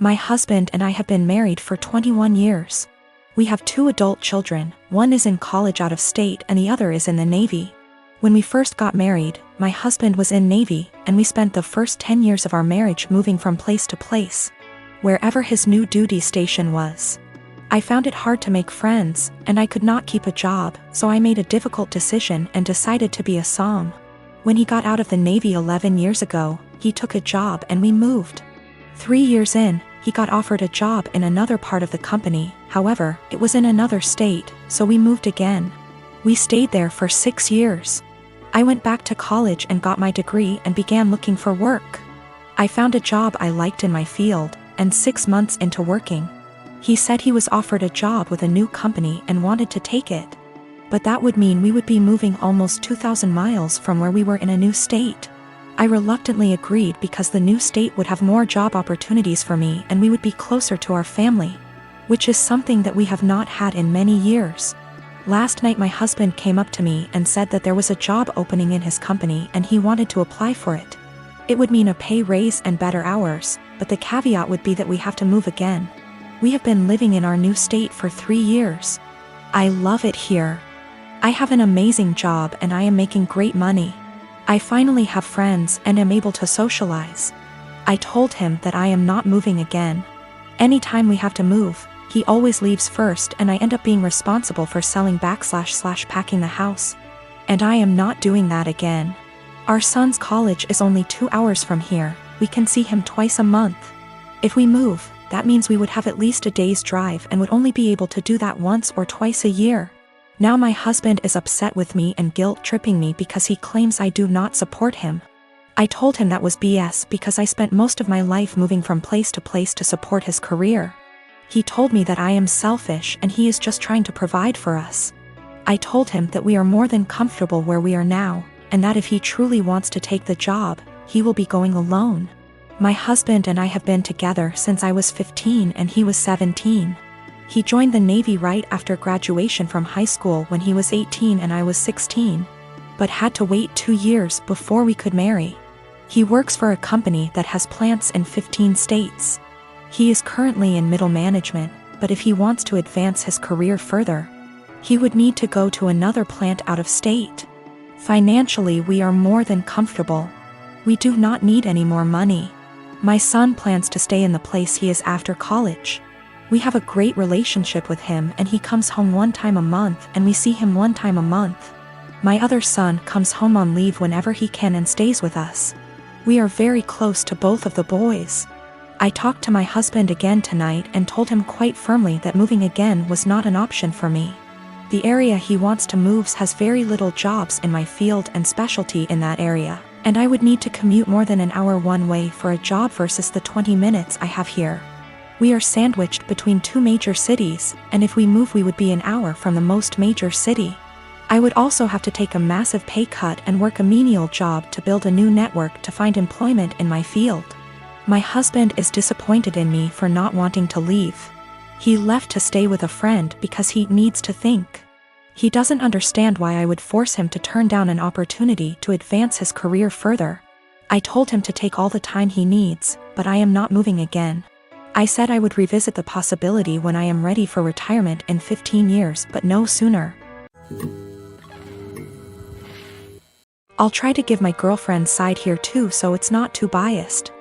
My husband and I have been married for 21 years. We have 2 adult children, one is in college out of state and the other is in the Navy. When we first got married, my husband was in Navy and we spent the first 10 years of our marriage moving from place to place, wherever his new duty station was. I found it hard to make friends, and I could not keep a job, so I made a difficult decision and decided to be a som. When he got out of the Navy 11 years ago, he took a job and we moved. 3 years in, he got offered a job in another part of the company, however, it was in another state, so we moved again. We stayed there for 6 years. I went back to college and got my degree and began looking for work. I found a job I liked in my field, and 6 months into working, he said he was offered a job with a new company and wanted to take it. But that would mean we would be moving almost 2,000 miles from where we were in a new state. I reluctantly agreed because the new state would have more job opportunities for me and we would be closer to our family, which is something that we have not had in many years. Last night my husband came up to me and said that there was a job opening in his company and he wanted to apply for it. It would mean a pay raise and better hours, but the caveat would be that we have to move again. We have been living in our new state for 3 years. I love it here. I have an amazing job and I am making great money. I finally have friends and am able to socialize. I told him that I am not moving again. Anytime we have to move, he always leaves first and I end up being responsible for selling / packing the house. And I am not doing that again. Our son's college is only 2 hours from here, we can see him twice a month. If we move, that means we would have at least a day's drive and would only be able to do that once or twice a year. Now my husband is upset with me and guilt-tripping me because he claims I do not support him. I told him that was BS because I spent most of my life moving from place to support his career. He told me that I am selfish and he is just trying to provide for us. I told him that we are more than comfortable where we are now, and that if he truly wants to take the job, he will be going alone. My husband and I have been together since I was 15 and he was 17. He joined the Navy right after graduation from high school when he was 18 and I was 16, but had to wait 2 years before we could marry. He works for a company that has plants in 15 states. He is currently in middle management, but if he wants to advance his career further, he would need to go to another plant out of state. Financially, we are more than comfortable. We do not need any more money. My son plans to stay in the place he is after college. We have a great relationship with him and he comes home 1 time a month and we see him 1 time a month. My other son comes home on leave whenever he can and stays with us. We are very close to both of the boys. I talked to my husband again tonight and told him quite firmly that moving again was not an option for me. The area he wants to move has very little jobs in my field and specialty in that area, and I would need to commute more than an hour one way for a job versus the 20 minutes I have here. We are sandwiched between 2 major cities, and if we move we would be an hour from the most major city. I would also have to take a massive pay cut and work a menial job to build a new network to find employment in my field. My husband is disappointed in me for not wanting to leave. He left to stay with a friend because he needs to think. He doesn't understand why I would force him to turn down an opportunity to advance his career further. I told him to take all the time he needs, but I am not moving again. I said I would revisit the possibility when I am ready for retirement in 15 years, but no sooner. I'll try to give my girlfriend's side here too so it's not too biased.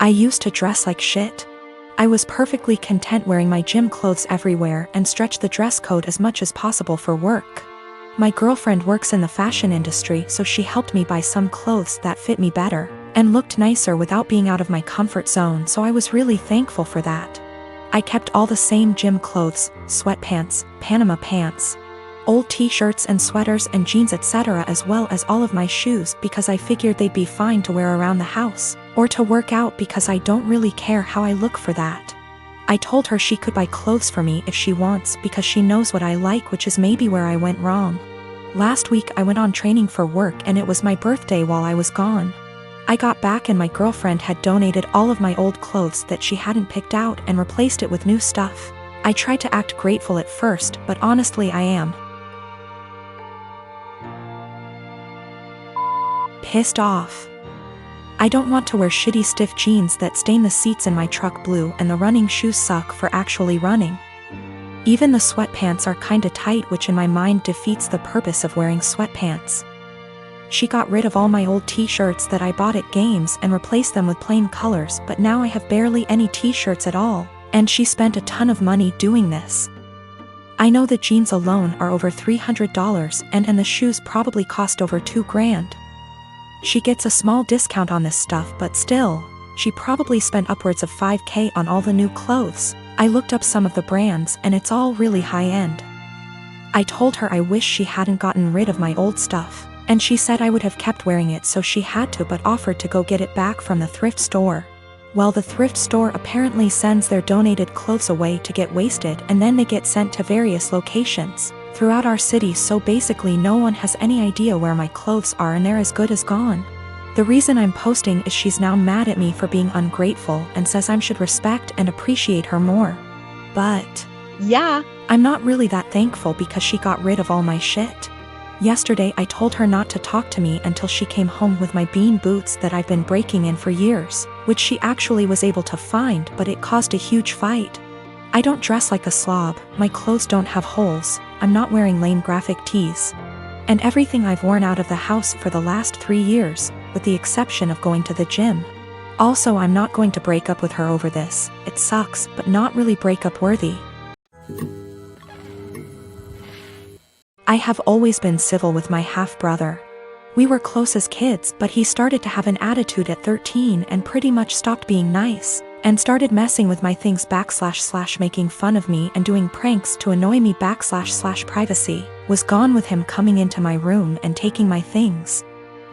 I used to dress like shit. I was perfectly content wearing my gym clothes everywhere and stretch the dress code as much as possible for work. My girlfriend works in the fashion industry, so she helped me buy some clothes that fit me better and looked nicer without being out of my comfort zone, so I was really thankful for that. I kept all the same gym clothes, sweatpants, Panama pants, old t-shirts and sweaters and jeans etc., as well as all of my shoes because I figured they'd be fine to wear around the house or to work out because I don't really care how I look for that. I told her she could buy clothes for me if she wants because she knows what I like, which is maybe where I went wrong. Last week I went on training for work and it was my birthday while I was gone. I got back and my girlfriend had donated all of my old clothes that she hadn't picked out and replaced it with new stuff. I tried to act grateful at first, but honestly I am pissed off. I don't want to wear shitty stiff jeans that stain the seats in my truck blue, and the running shoes suck for actually running. Even the sweatpants are kinda tight, which in my mind defeats the purpose of wearing sweatpants. She got rid of all my old t-shirts that I bought at games and replaced them with plain colors, but now I have barely any t-shirts at all, and she spent a ton of money doing this. I know the jeans alone are over $300 and the shoes probably cost over $2,000. She gets a small discount on this stuff, but still, she probably spent upwards of $5,000 on all the new clothes. I looked up some of the brands and it's all really high-end. I told her I wish she hadn't gotten rid of my old stuff, and she said I would have kept wearing it, so she had to, but offered to go get it back from the thrift store. Well, the thrift store apparently sends their donated clothes away to get wasted, and then they get sent to various locations throughout our city, so basically no one has any idea where my clothes are and they're as good as gone. The reason I'm posting is she's now mad at me for being ungrateful and says I should respect and appreciate her more. But yeah, I'm not really that thankful because she got rid of all my shit. Yesterday I told her not to talk to me until she came home with my bean boots that I've been breaking in for years, which she actually was able to find, but it caused a huge fight. I don't dress like a slob, my clothes don't have holes, I'm not wearing lame graphic tees. And everything I've worn out of the house for the last 3 years, with the exception of going to the gym. Also, I'm not going to break up with her over this. It sucks, but not really breakup worthy. I have always been civil with my half-brother. We were close as kids, but he started to have an attitude at 13 and pretty much stopped being nice, and started messing with my things / making fun of me and doing pranks to annoy me / privacy, was gone with him coming into my room and taking my things.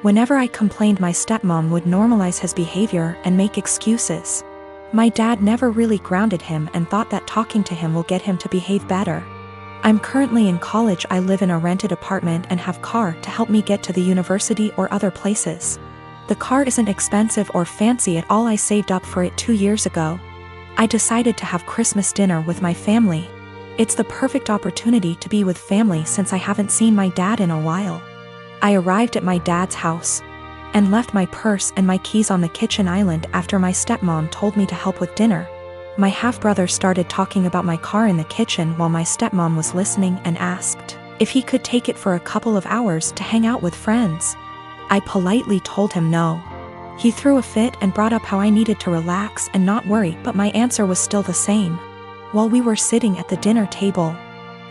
Whenever I complained, my stepmom would normalize his behavior and make excuses. My dad never really grounded him and thought that talking to him will get him to behave better. I'm currently in college. I live in a rented apartment and have car to help me get to the university or other places. The car isn't expensive or fancy at all. I saved up for it 2 years ago. I decided to have Christmas dinner with my family. It's the perfect opportunity to be with family since I haven't seen my dad in a while. I arrived at my dad's house and left my purse and my keys on the kitchen island after my stepmom told me to help with dinner. My half-brother started talking about my car in the kitchen while my stepmom was listening and asked if he could take it for a couple of hours to hang out with friends. I politely told him no. He threw a fit and brought up how I needed to relax and not worry, but my answer was still the same. While we were sitting at the dinner table,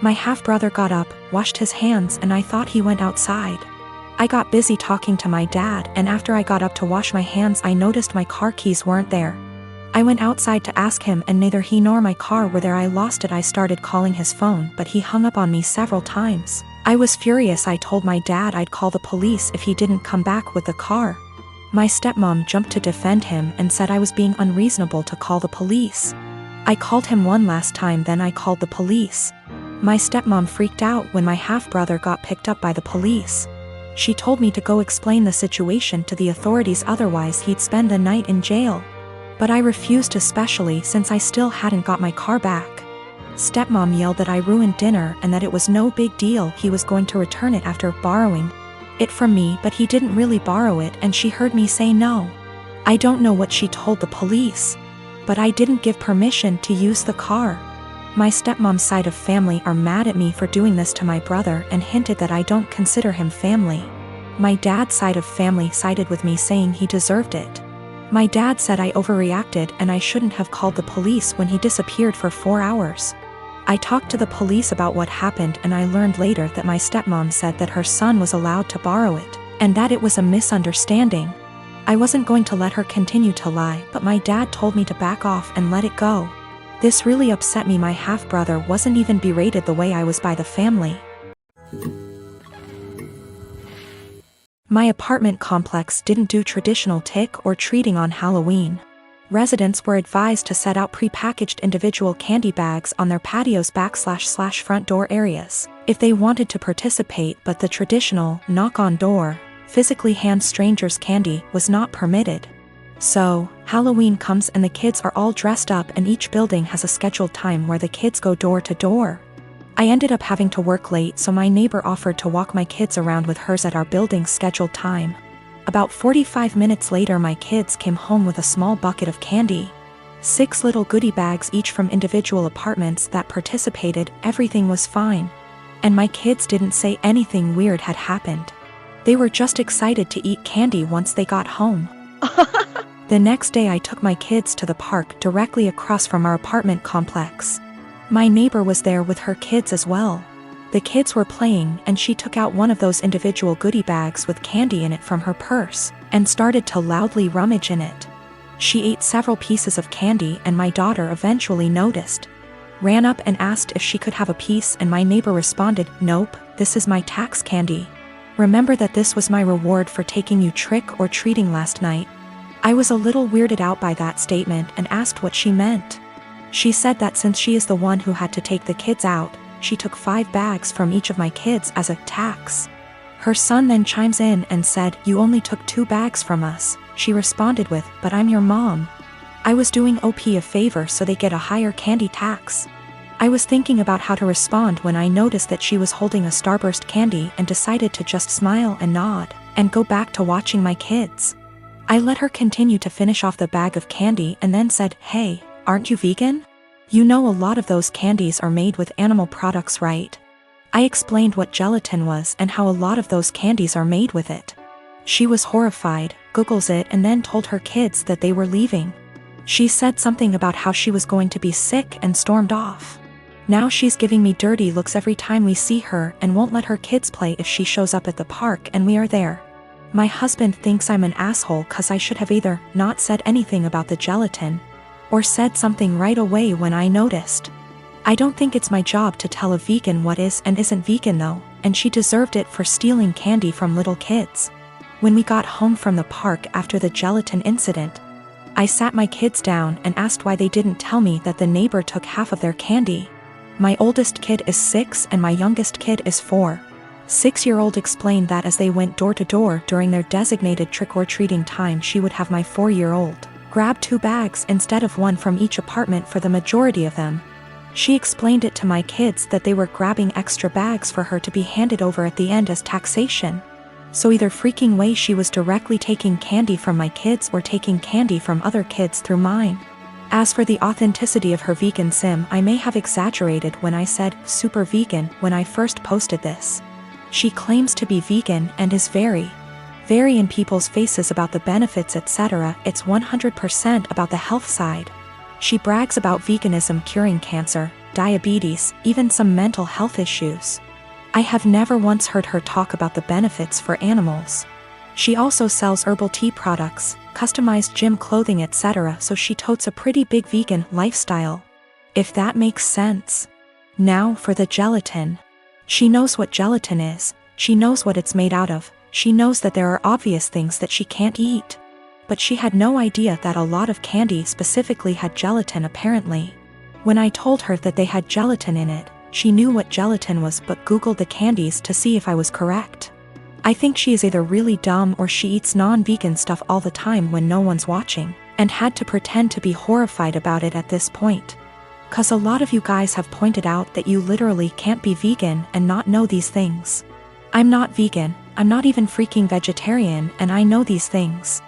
my half-brother got up, washed his hands, and I thought he went outside. I got busy talking to my dad, and after I got up to wash my hands, I noticed my car keys weren't there. I went outside to ask him, and neither he nor my car were there. I lost it. I started calling his phone, but he hung up on me several times. I was furious. I told my dad I'd call the police if he didn't come back with the car. My stepmom jumped to defend him and said I was being unreasonable to call the police. I called him one last time, then I called the police. My stepmom freaked out when my half-brother got picked up by the police. She told me to go explain the situation to the authorities, otherwise he'd spend the night in jail. But I refused, especially since I still hadn't got my car back. Stepmom yelled that I ruined dinner and that it was no big deal. He was going to return it after borrowing it from me, but he didn't really borrow it, and she heard me say no. I don't know what she told the police, but I didn't give permission to use the car. My stepmom's side of family are mad at me for doing this to my brother and hinted that I don't consider him family. My dad's side of family sided with me, saying he deserved it. My dad said I overreacted and I shouldn't have called the police when he disappeared for 4 hours. I talked to the police about what happened, and I learned later that my stepmom said that her son was allowed to borrow it, and that it was a misunderstanding. I wasn't going to let her continue to lie, but my dad told me to back off and let it go. This really upset me. My half-brother wasn't even berated the way I was by the family. My apartment complex didn't do traditional trick or treating on Halloween. Residents were advised to set out pre-packaged individual candy bags on their patios / front door areas if they wanted to participate, but the traditional knock-on-door, physically hand strangers candy was not permitted. So, Halloween comes and the kids are all dressed up, and each building has a scheduled time where the kids go door to door. I ended up having to work late, so my neighbor offered to walk my kids around with hers at our building's scheduled time. About 45 minutes later, my kids came home with a small bucket of candy. 6 little goodie bags each from individual apartments that participated. Everything was fine. And my kids didn't say anything weird had happened. They were just excited to eat candy once they got home. The next day I took my kids to the park directly across from our apartment complex. My neighbor was there with her kids as well. The kids were playing and she took out one of those individual goodie bags with candy in it from her purse and started to loudly rummage in it. She ate several pieces of candy and my daughter eventually noticed. Ran up and asked if she could have a piece, and my neighbor responded, "Nope, this is my tax candy. Remember that this was my reward for taking you trick or treating last night." I was a little weirded out by that statement and asked what she meant. She said that since she is the one who had to take the kids out, she took 5 bags from each of my kids as a tax. Her son then chimes in and said, "You only took 2 bags from us." She responded with, "But I'm your mom. I was doing OP a favor so they get a higher candy tax." I was thinking about how to respond when I noticed that she was holding a Starburst candy and decided to just smile and nod and go back to watching my kids. I let her continue to finish off the bag of candy and then said, "Hey, aren't you vegan? You know a lot of those candies are made with animal products, right?" I explained what gelatin was and how a lot of those candies are made with it. She was horrified, Googles it, and then told her kids that they were leaving. She said something about how she was going to be sick and stormed off. Now she's giving me dirty looks every time we see her and won't let her kids play if she shows up at the park and we are there. My husband thinks I'm an asshole cause I should have either not said anything about the gelatin or said something right away when I noticed. I don't think it's my job to tell a vegan what is and isn't vegan though, and she deserved it for stealing candy from little kids. When we got home from the park after the gelatin incident, I sat my kids down and asked why they didn't tell me that the neighbor took half of their candy. My oldest kid is 6 and my youngest kid is 4. 6-year-old explained that as they went door to door during their designated trick-or-treating time, she would have my 4-year-old grab 2 bags instead of 1 from each apartment for the majority of them. She explained it to my kids that they were grabbing extra bags for her to be handed over at the end as taxation. So either freaking way she was directly taking candy from my kids or taking candy from other kids through mine. As for the authenticity of her vegan sim, I may have exaggerated when I said super vegan when I first posted this. She claims to be vegan and is very in people's faces about the benefits, etc. It's 100% about the health side. She brags about veganism curing cancer, diabetes, even some mental health issues. I have never once heard her talk about the benefits for animals. She also sells herbal tea products, customized gym clothing, etc. So she totes a pretty big vegan lifestyle. If that makes sense. Now for the gelatin. She knows what gelatin is, she knows what it's made out of, she knows that there are obvious things that she can't eat. But she had no idea that a lot of candy specifically had gelatin apparently. When I told her that they had gelatin in it, she knew what gelatin was but Googled the candies to see if I was correct. I think she is either really dumb or she eats non-vegan stuff all the time when no one's watching, and had to pretend to be horrified about it at this point. Cause a lot of you guys have pointed out that you literally can't be vegan and not know these things. I'm not vegan, I'm not even freaking vegetarian, and I know these things.